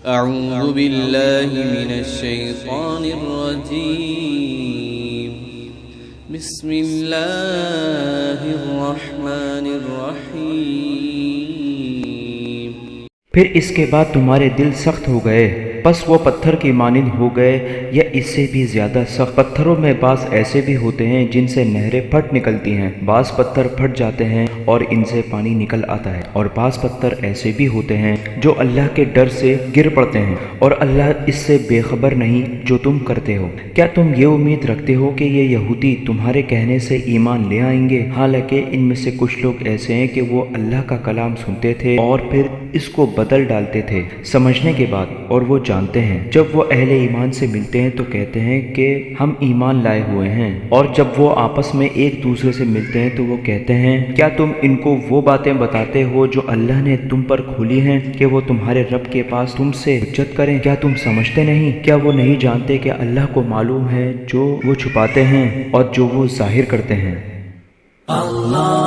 اعوذ باللہ من الشیطان الرجیم بسم اللہ الرحمن الرحیم۔ پھر اس کے بعد تمہارے دل سخت ہو گئے، پس وہ پتھر کی مانند ہو گئے یا اس سے بھی زیادہ سخت۔ پتھروں میں بعض ایسے بھی ہوتے ہیں جن سے نہریں پھٹ نکلتی ہیں، بعض پتھر پھٹ جاتے ہیں اور ان سے پانی نکل آتا ہے، اور بعض پتھر ایسے بھی ہوتے ہیں جو اللہ کے ڈر سے گر پڑتے ہیں اور اللہ اس سے بے خبر نہیں جو تم کرتے ہو۔ کیا تم یہ امید رکھتے ہو کہ یہ یہودی تمہارے کہنے سے ایمان لے آئیں گے؟ حالانکہ ان میں سے کچھ لوگ ایسے ہیں کہ وہ اللہ کا کلام سنتے تھے اور پھر اس کو بدل ڈالتے تھے سمجھنے کے بعد، اور وہ جانتے ہیں جب وہ اہل ایمان سے ملتے ہیں تو کہتے ہیں کہ ہم ایمان لائے ہوئے ہیں، اور جب وہ آپس میں ایک دوسرے سے ملتے ہیں تو وہ کہتے ہیں کیا تم ان کو وہ باتیں بتاتے ہو جو اللہ نے تم پر کھولی ہیں کہ وہ تمہارے رب کے پاس تم سے حجت کریں؟ کیا تم سمجھتے نہیں؟ کیا وہ نہیں جانتے کہ اللہ کو معلوم ہے جو وہ چھپاتے ہیں اور جو وہ ظاہر کرتے ہیں؟ اللہ